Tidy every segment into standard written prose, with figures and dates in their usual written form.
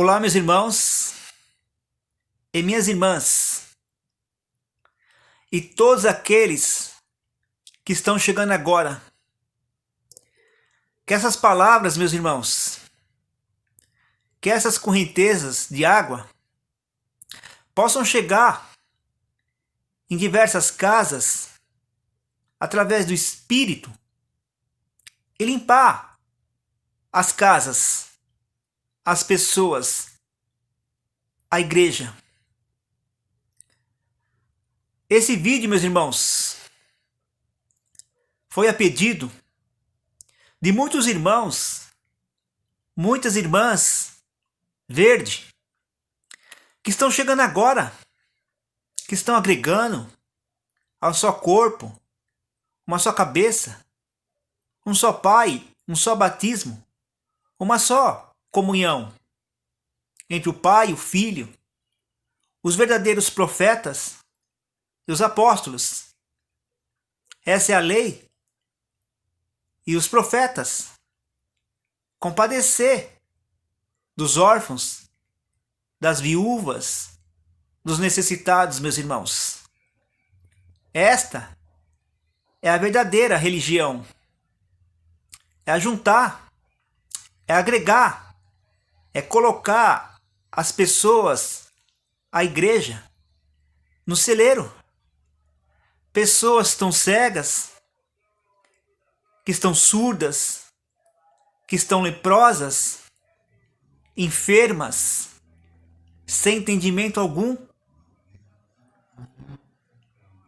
Olá, meus irmãos e minhas irmãs, e todos aqueles que estão chegando agora. Que essas palavras, meus irmãos, que essas correntezas de água possam chegar em diversas casas através do Espírito e limpar as casas, as pessoas, a igreja. Esse vídeo, meus irmãos, foi a pedido de muitos irmãos, muitas irmãs verde, que estão chegando agora, que estão agregando ao só corpo, uma só cabeça, um só Pai, um só batismo, uma só comunhão entre o Pai e o Filho, os verdadeiros profetas e os apóstolos. Essa é a lei. E os profetas compadecer dos órfãos, das viúvas, dos necessitados, meus irmãos. Esta é a verdadeira religião. É ajuntar, é agregar, é colocar as pessoas, a igreja, no celeiro. Pessoas que estão cegas, que estão surdas, que estão leprosas, enfermas, sem entendimento algum.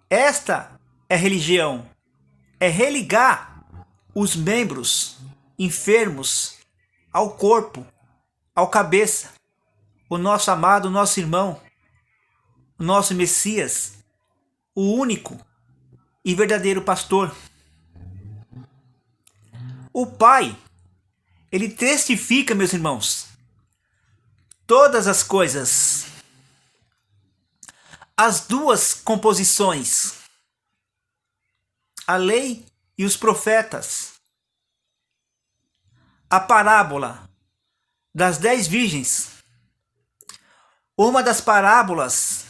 Esta é religião, é religar os membros enfermos ao corpo, ao cabeça, o nosso amado, o nosso irmão, o nosso Messias, o único e verdadeiro pastor. O Pai, ele testifica, meus irmãos, todas as coisas. As duas composições, a lei e os profetas. A parábola das 10 virgens, uma das parábolas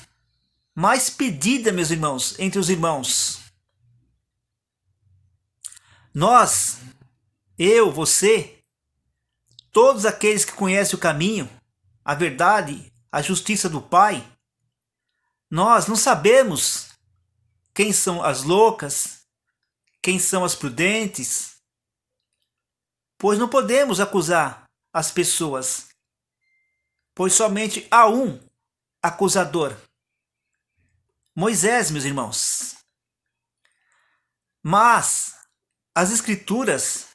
mais pedida, meus irmãos, entre os irmãos. Nós, eu, você, todos aqueles que conhecem o caminho, a verdade, a justiça do Pai, nós não sabemos quem são as loucas, quem são as prudentes, pois não podemos acusar as pessoas, pois somente há um acusador, Moisés, meus irmãos. Mas as Escrituras,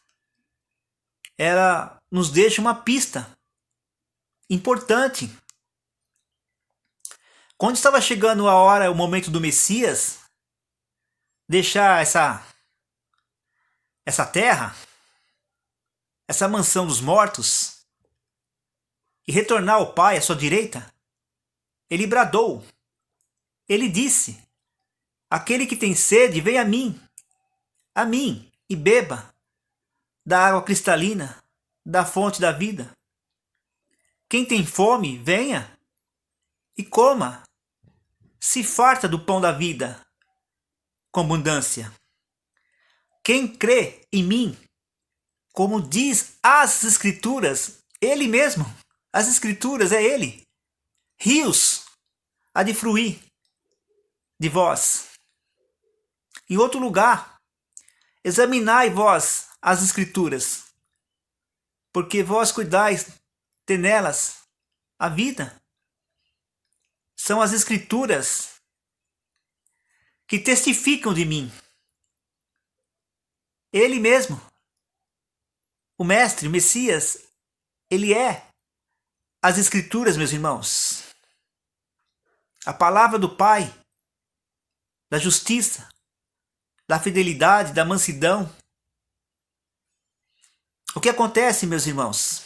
ela nos deixa uma pista importante. Quando estava chegando a hora, o momento do Messias, deixar essa terra, essa mansão dos mortos, e retornar ao Pai à sua direita, ele bradou, ele disse: aquele que tem sede, vem a mim, e beba da água cristalina, da fonte da vida. Quem tem fome, venha e coma, se farta do pão da vida, com abundância. Quem crê em mim, como diz as Escrituras, ele mesmo, as Escrituras é ele, rios há de fluir de vós. Em outro lugar, examinai vós as Escrituras, porque vós cuidais de nelas a vida. São as Escrituras que testificam de mim. Ele mesmo, o Mestre, o Messias, ele é as Escrituras, meus irmãos. A palavra do Pai, da justiça, da fidelidade, da mansidão. O que acontece, meus irmãos?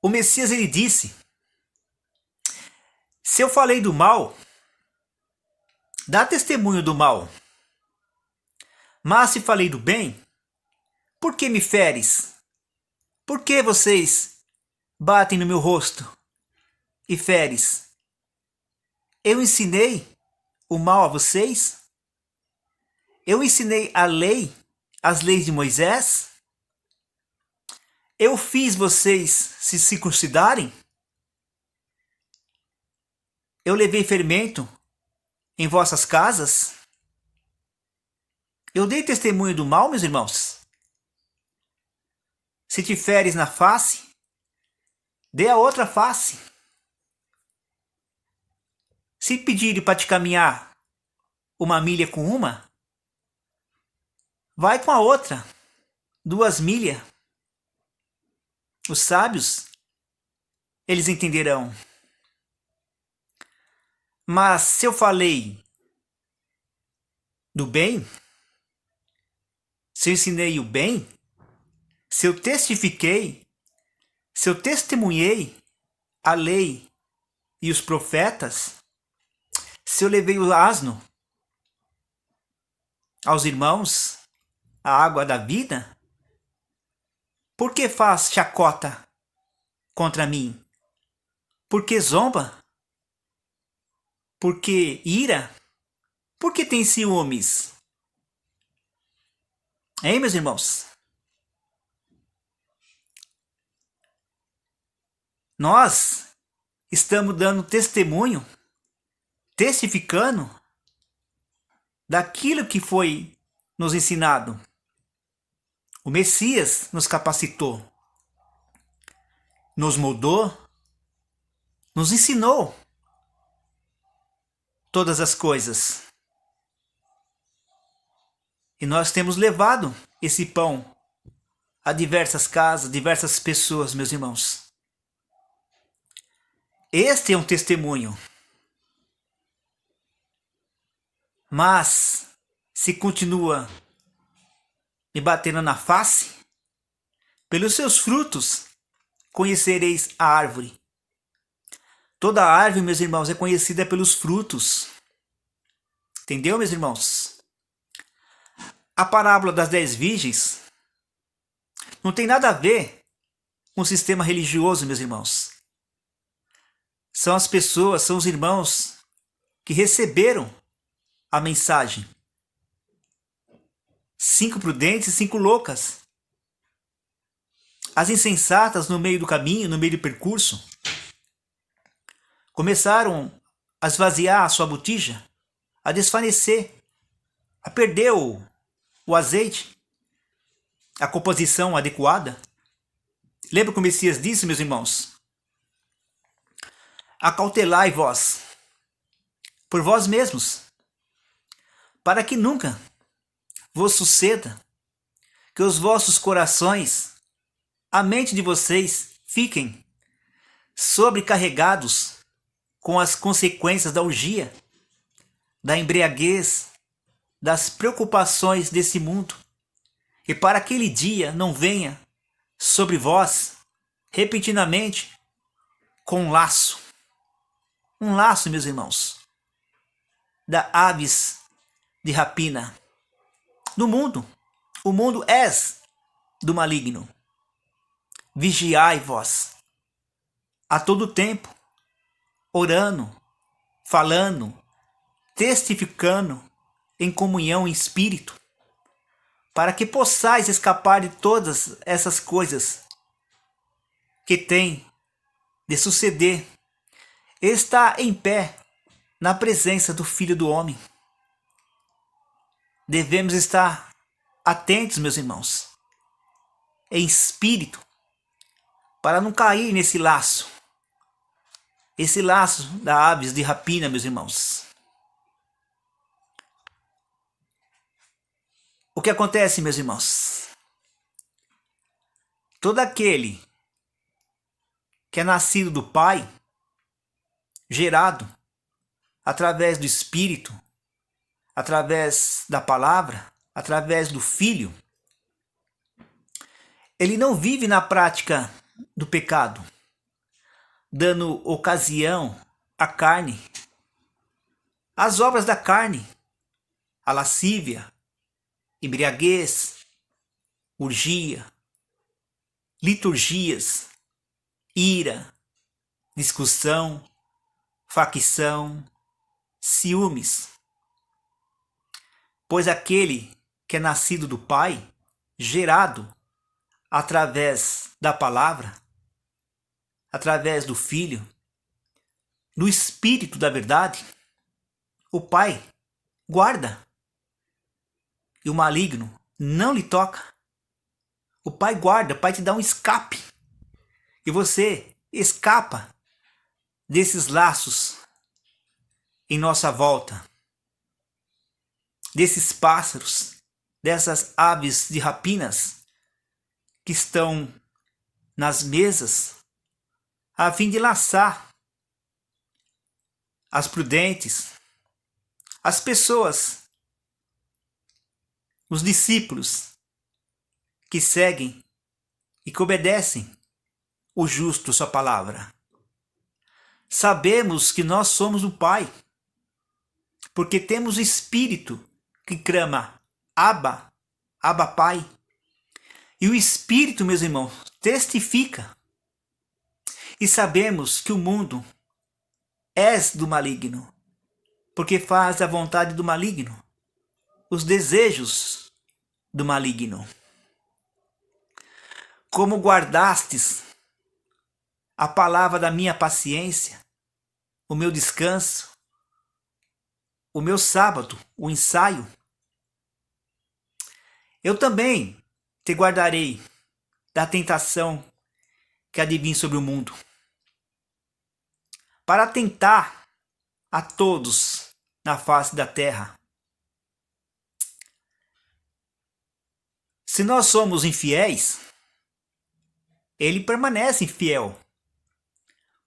O Messias, ele disse: se eu falei do mal, dá testemunho do mal. Mas se falei do bem, por que me feres? Por que vocês batem no meu rosto e feres. Eu ensinei o mal a vocês? Eu ensinei a lei, as leis de Moisés? Eu fiz vocês se circuncidarem? Eu levei fermento em vossas casas? Eu dei testemunho do mal, meus irmãos? Se te feres na face, dê a outra face. Se pedirem para te caminhar 1 milha com uma, vai com a outra, 2 milhas. Os sábios, eles entenderão. Mas se eu falei do bem, se eu ensinei o bem, se eu testifiquei, se eu testemunhei a lei e os profetas, se eu levei o asno aos irmãos, a água da vida, por que faz chacota contra mim? Por que zomba? Por que ira? Por que tem ciúmes? Hein, meus irmãos? Nós estamos dando testemunho, testificando daquilo que foi nos ensinado. O Messias nos capacitou, nos moldou, nos ensinou todas as coisas. E nós temos levado esse pão a diversas casas, diversas pessoas, meus irmãos. Este é um testemunho. Mas, se continua me batendo na face, pelos seus frutos conhecereis a árvore. Toda árvore, meus irmãos, é conhecida pelos frutos. Entendeu, meus irmãos? A parábola das 10 virgens não tem nada a ver com o sistema religioso, meus irmãos. São as pessoas, são os irmãos que receberam a mensagem. 5 prudentes e 5 loucas. As insensatas no meio do caminho, no meio do percurso, começaram a esvaziar a sua botija, a desfanecer, a perder o azeite, a composição adequada. Lembra que o Messias disse, meus irmãos? Acautelai vós, por vós mesmos, para que nunca vos suceda que os vossos corações, a mente de vocês, fiquem sobrecarregados com as consequências da orgia, da embriaguez, das preocupações desse mundo, e para aquele dia não venha sobre vós, repentinamente, com um laço, meus irmãos, da aves de rapina. No mundo, o mundo és do maligno. Vigiai vós, a todo tempo, orando, falando, testificando em comunhão em espírito, para que possais escapar de todas essas coisas que tem de suceder. Está em pé na presença do Filho do Homem. Devemos estar atentos, meus irmãos, em espírito, para não cair nesse laço. Esse laço da aves de rapina, meus irmãos. O que acontece, meus irmãos? Todo aquele que é nascido do Pai, gerado através do Espírito, através da palavra, através do Filho, ele não vive na prática do pecado, dando ocasião à carne, às obras da carne, a lascívia, embriaguez, orgia, liturgias, ira, discussão, facção, ciúmes. Pois aquele que é nascido do Pai, gerado através da palavra, através do Filho, do Espírito da verdade, o Pai guarda. E o maligno não lhe toca. O Pai guarda, o Pai te dá um escape. E você escapa desses laços em nossa volta, desses pássaros, dessas aves de rapinas que estão nas mesas a fim de laçar as prudentes, as pessoas, os discípulos que seguem e que obedecem o justo sua palavra. Sabemos que nós somos o Pai, porque temos o Espírito que clama Abba, Abba Pai. E o Espírito, meus irmãos, testifica. E sabemos que o mundo é do maligno, porque faz a vontade do maligno, os desejos do maligno. Como guardastes a palavra da minha paciência, o meu descanso, o meu sábado, o ensaio, eu também te guardarei da tentação que advém sobre o mundo, para tentar a todos na face da terra. Se nós somos infiéis, ele permanece infiel,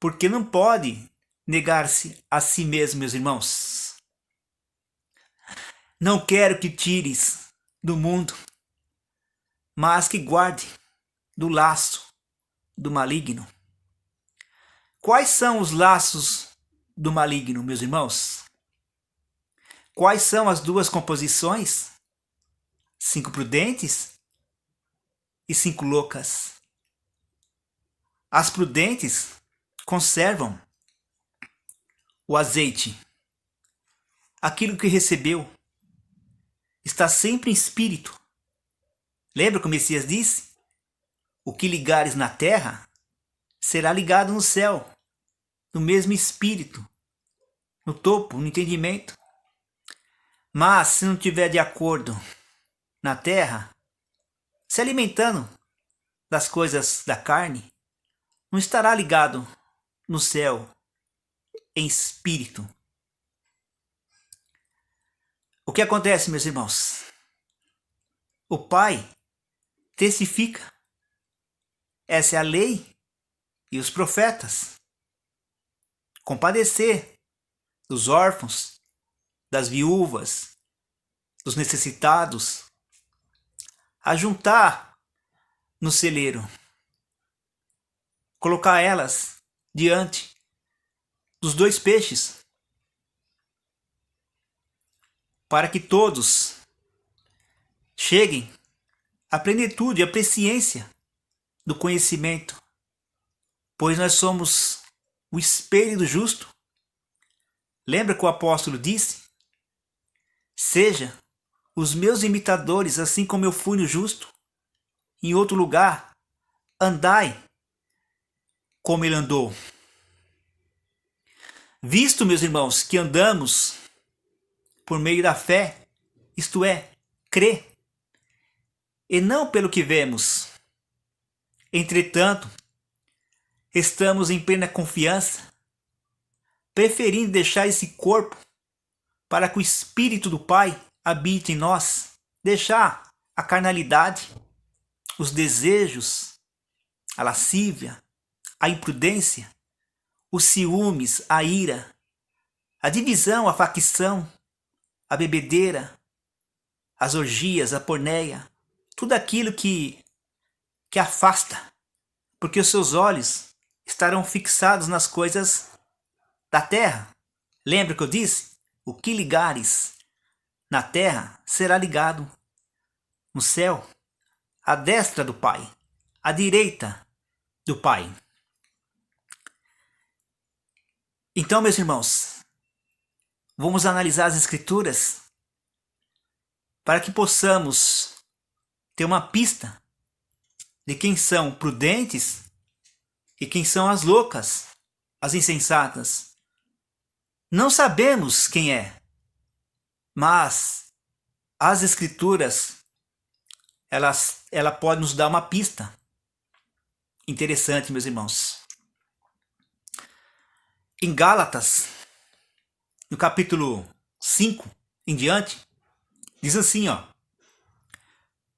porque não pode negar-se a si mesmo, meus irmãos. Não quero que tires do mundo, mas que guarde do laço do maligno. Quais são os laços do maligno, meus irmãos? Quais são as duas composições? 5 prudentes e 5 loucas. As prudentes conservam o azeite, aquilo que recebeu, está sempre em espírito. Lembra que o Messias disse? O que ligares na terra será ligado no céu, no mesmo espírito, no topo, no entendimento. Mas se não tiver de acordo na terra, se alimentando das coisas da carne, não estará ligado no céu, em espírito. O que acontece, meus irmãos? O Pai testifica. Essa é a lei e os profetas. Compadecer dos órfãos, das viúvas, dos necessitados, ajuntar no celeiro, colocar elas diante dos 2 peixes, para que todos cheguem à plenitude, à presciência do conhecimento, pois nós somos o espelho do justo. Lembra que o apóstolo disse? Seja os meus imitadores, assim como eu fui no justo. Em outro lugar, andai como ele andou. Visto, meus irmãos, que andamos por meio da fé, isto é, crer, e não pelo que vemos. Entretanto, estamos em plena confiança, preferindo deixar esse corpo para que o Espírito do Pai habite em nós, deixar a carnalidade, os desejos, a lascívia, a imprudência, os ciúmes, a ira, a divisão, a facção, a bebedeira, as orgias, a porneia, tudo aquilo que afasta, porque os seus olhos estarão fixados nas coisas da terra. Lembra que eu disse? O que ligares na terra será ligado no céu, à destra do Pai, à direita do Pai. Então, meus irmãos, vamos analisar as Escrituras para que possamos ter uma pista de quem são prudentes e quem são as loucas, as insensatas. Não sabemos quem é, mas as Escrituras, ela pode nos dar uma pista interessante, meus irmãos. Em Gálatas, no capítulo 5 em diante, diz assim, ó: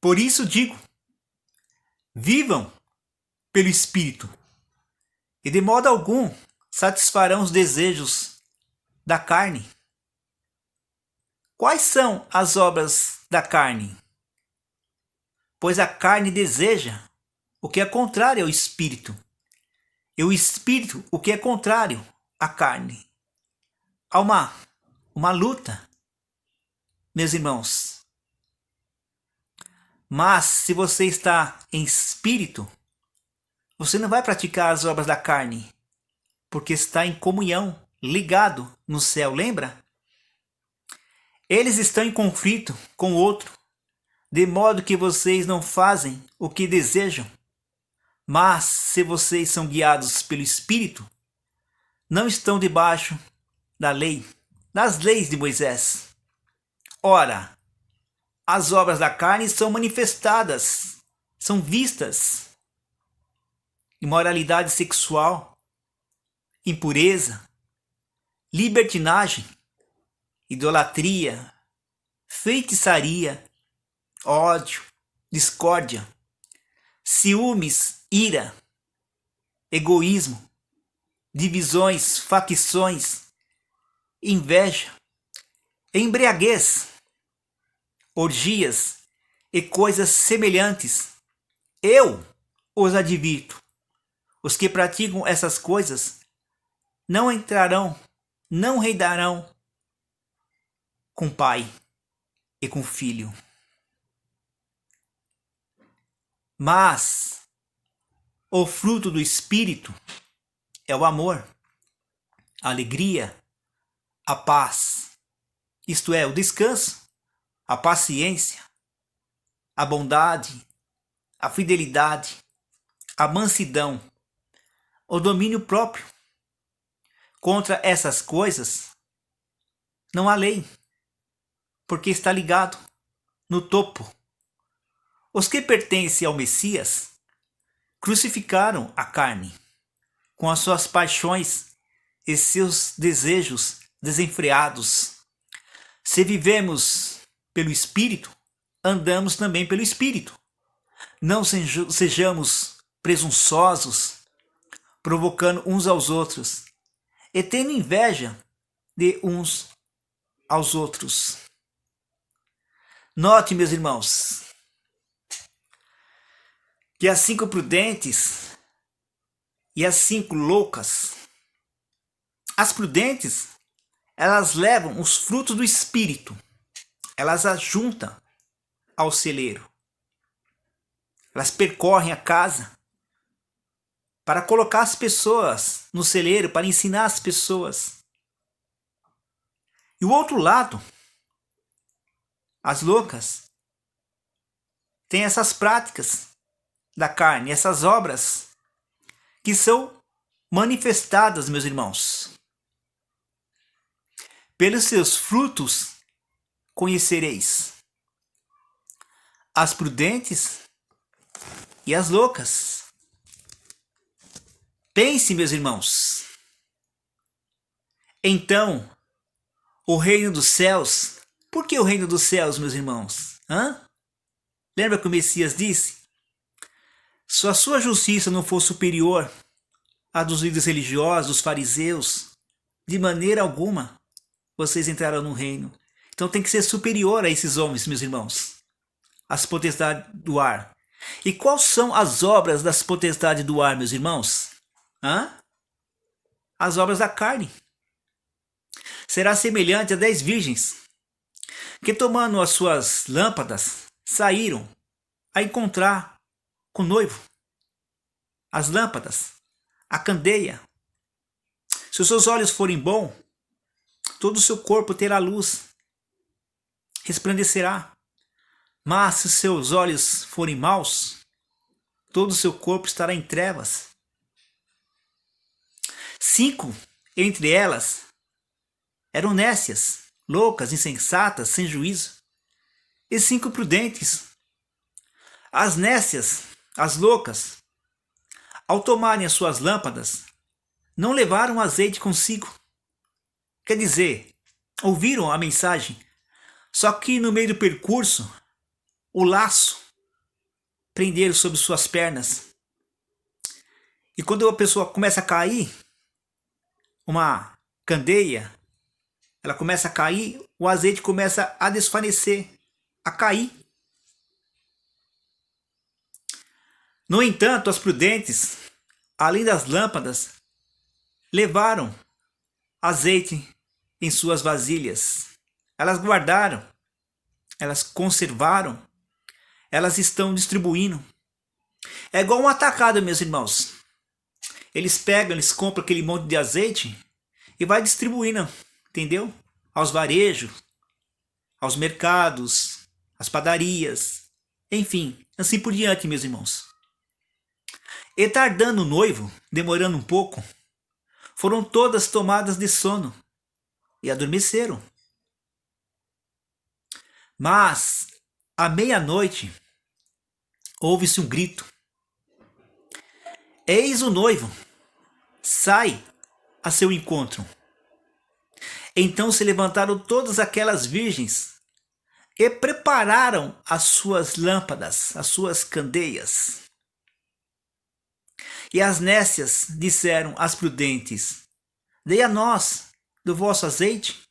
por isso digo, vivam pelo Espírito, e de modo algum satisfarão os desejos da carne. Quais são as obras da carne? Pois a carne deseja o que é contrário ao Espírito, e o Espírito o que é contrário à carne. Há uma luta, meus irmãos. Mas se você está em espírito, você não vai praticar as obras da carne, porque está em comunhão, ligado no céu, lembra? Eles estão em conflito com o outro, de modo que vocês não fazem o que desejam. Mas se vocês são guiados pelo Espírito, não estão debaixo da lei, das leis de Moisés. Ora, as obras da carne são manifestadas, são vistas: imoralidade sexual, impureza, libertinagem, idolatria, feitiçaria, ódio, discórdia, ciúmes, ira, egoísmo, divisões, facções, inveja, embriaguez, orgias e coisas semelhantes. Eu os advirto: os que praticam essas coisas não entrarão, não reinarão com pai e com filho. Mas o fruto do Espírito é o amor, a alegria, a paz, isto é, o descanso, a paciência, a bondade, a fidelidade, a mansidão, o domínio próprio. Contra essas coisas não há lei, porque está ligado no topo. Os que pertencem ao Messias crucificaram a carne com as suas paixões e seus desejos desenfreados. Se vivemos pelo Espírito, andamos também pelo Espírito. Não sejamos presunçosos, provocando uns aos outros e tendo inveja de uns aos outros. Note, meus irmãos, que as 5 prudentes e as 5 loucas, as prudentes, elas levam os frutos do Espírito, elas ajuntam ao celeiro, elas percorrem a casa para colocar as pessoas no celeiro, para ensinar as pessoas. E o outro lado, as loucas, têm essas práticas da carne, essas obras que são manifestadas, meus irmãos. Pelos seus frutos conhecereis as prudentes e as loucas. Pense, meus irmãos. Então, o reino dos céus. Por que o reino dos céus, meus irmãos? Lembra que o Messias disse? Se a sua justiça não for superior à dos líderes religiosos, dos fariseus, de maneira alguma vocês entrarão no reino. Então tem que ser superior a esses homens, meus irmãos. As potestades do ar. E quais são as obras das potestades do ar, meus irmãos? As obras da carne. Será semelhante a 10 virgens que, tomando as suas lâmpadas, saíram a encontrar com o noivo. As lâmpadas, a candeia, Se os seus olhos forem bons, todo o seu corpo terá luz, resplandecerá. Mas se os seus olhos forem maus, todo o seu corpo estará em trevas. 5 entre elas eram nécias, loucas, insensatas, sem juízo, e 5 prudentes. As nécias, as loucas, ao tomarem as suas lâmpadas, não levaram azeite consigo. Quer dizer, ouviram a mensagem, só que no meio do percurso, o laço prenderam sobre suas pernas. E quando a pessoa começa a cair, uma candeia, ela começa a cair, o azeite começa a desfanecer, a cair. No entanto, as prudentes, além das lâmpadas, levaram azeite em suas vasilhas. Elas guardaram, elas conservaram, elas estão distribuindo. É igual um atacado, meus irmãos. Eles pegam, eles compram aquele monte de azeite e vai distribuindo, entendeu? Aos varejos, aos mercados, às padarias, enfim, assim por diante, meus irmãos. E tardando o noivo, demorando um pouco, foram todas tomadas de sono e adormeceram. Mas, à meia-noite, ouve-se um grito. Eis o noivo, sai a seu encontro. Então se levantaram todas aquelas virgens e prepararam as suas lâmpadas, as suas candeias. E as nécias disseram às prudentes: dei a nós do vosso azeite,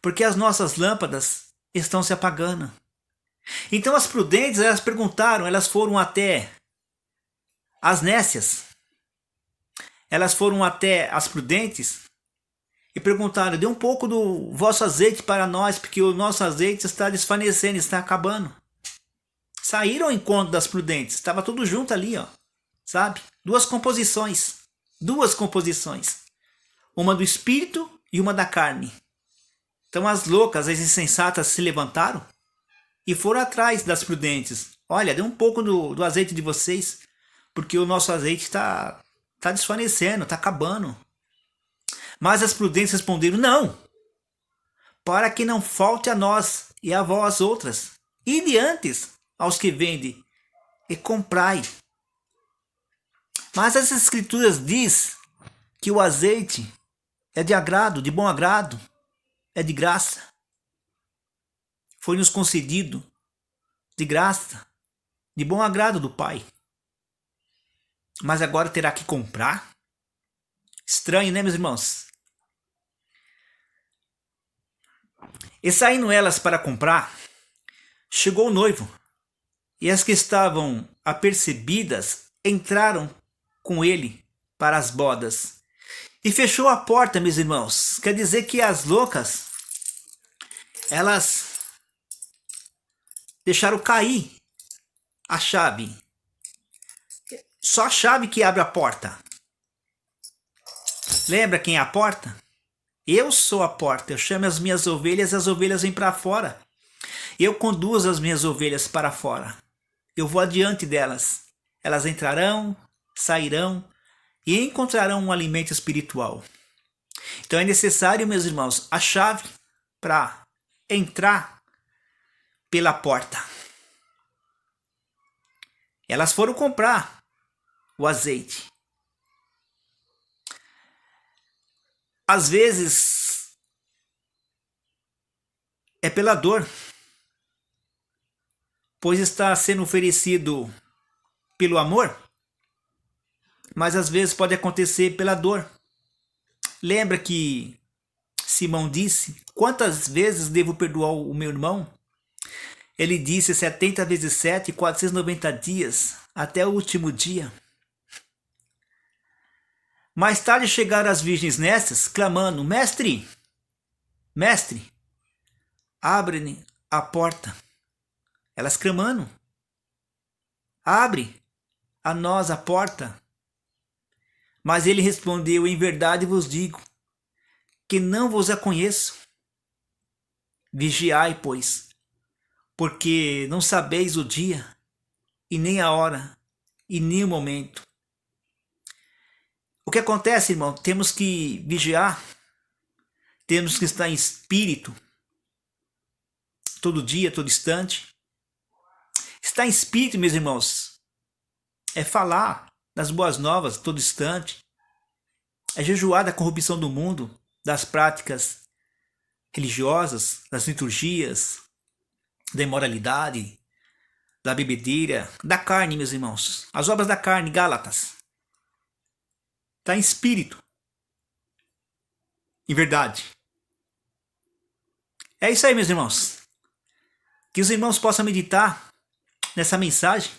porque as nossas lâmpadas estão se apagando. Então as prudentes, elas perguntaram, elas foram até as nécias, elas foram até as prudentes e perguntaram: dê um pouco do vosso azeite para nós, porque o nosso azeite está desfanecendo, está acabando. Saíram ao encontro das prudentes, estava tudo junto ali, ó, sabe? Duas composições, uma do espírito e uma da carne. Então as loucas, as insensatas se levantaram e foram atrás das prudentes. Olha, dê um pouco do azeite de vocês, porque o nosso azeite está desfanecendo, está acabando. Mas as prudentes responderam: não, para que não falte a nós e a vós outras. Ide antes aos que vendem e comprai. Mas as escrituras diz que o azeite é de agrado, de bom agrado, é de graça. Foi-nos concedido de graça, de bom agrado do Pai. Mas agora terá que comprar? Estranho, né, meus irmãos? E saindo elas para comprar, chegou o noivo, e as que estavam apercebidas entraram com ele para as bodas. E fechou a porta, meus irmãos. Quer dizer que as loucas, elas deixaram cair a chave. Só a chave que abre a porta. Lembra quem é a porta? Eu sou a porta. Eu chamo as minhas ovelhas e as ovelhas vêm para fora. Eu conduzo as minhas ovelhas para fora. Eu vou adiante delas. Elas entrarão, sairão e encontrarão um alimento espiritual. Então é necessário, meus irmãos, a chave para entrar pela porta. Elas foram comprar o azeite. Às vezes é pela dor, pois está sendo oferecido pelo amor, mas às vezes pode acontecer pela dor. Lembra que Simão disse: quantas vezes devo perdoar o meu irmão? Ele disse 70 vezes 7, 490 dias, até o último dia. Mais tarde chegaram as virgens nécias, clamando: mestre, mestre, abre a porta. Elas clamando: abre a nós a porta. Mas ele respondeu: em verdade vos digo, que não vos a conheço. Vigiai, pois, porque não sabeis o dia, e nem a hora, e nem o momento. O que acontece, irmão? Temos que vigiar, temos que estar em espírito, todo dia, todo instante. Estar em espírito, meus irmãos, é falar das boas novas todo instante, é jejuar da corrupção do mundo, das práticas religiosas, das liturgias, da imoralidade, da bebedeira, da carne, meus irmãos. As obras da carne, Gálatas. Está em espírito, em verdade. É isso aí, meus irmãos. Que os irmãos possam meditar nessa mensagem.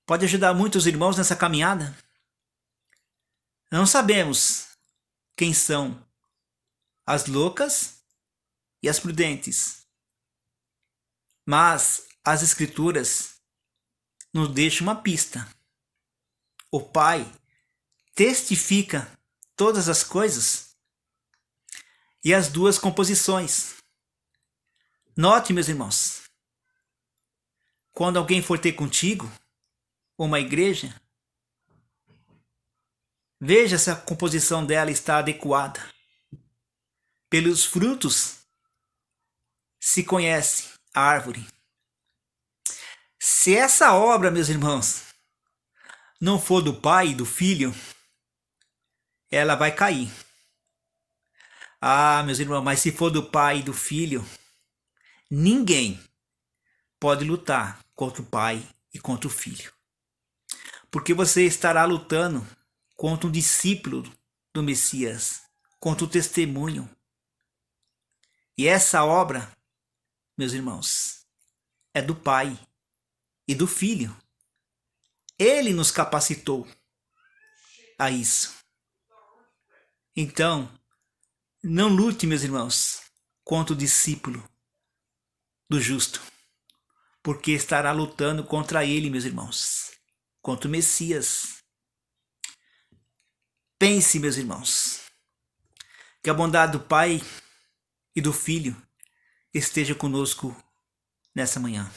Pode ajudar muito os irmãos nessa caminhada. Não sabemos quem são as loucas e as prudentes, mas as Escrituras nos deixam uma pista. O Pai testifica todas as coisas e as duas composições. Note, meus irmãos, quando alguém for ter contigo, uma igreja, veja se a composição dela está adequada. Pelos frutos se conhece a árvore. Se essa obra, meus irmãos, não for do Pai e do Filho, ela vai cair. Ah, meus irmãos, mas se for do Pai e do Filho, ninguém pode lutar contra o Pai e contra o Filho. Porque você estará lutando contra um discípulo do Messias, contra o testemunho. E essa obra, meus irmãos, é do Pai e do Filho. Ele nos capacitou a isso. Então, não lute, meus irmãos, contra o discípulo do justo, porque estará lutando contra ele, meus irmãos, contra o Messias. Pense, meus irmãos, que a bondade do Pai e do Filho esteja conosco nessa manhã.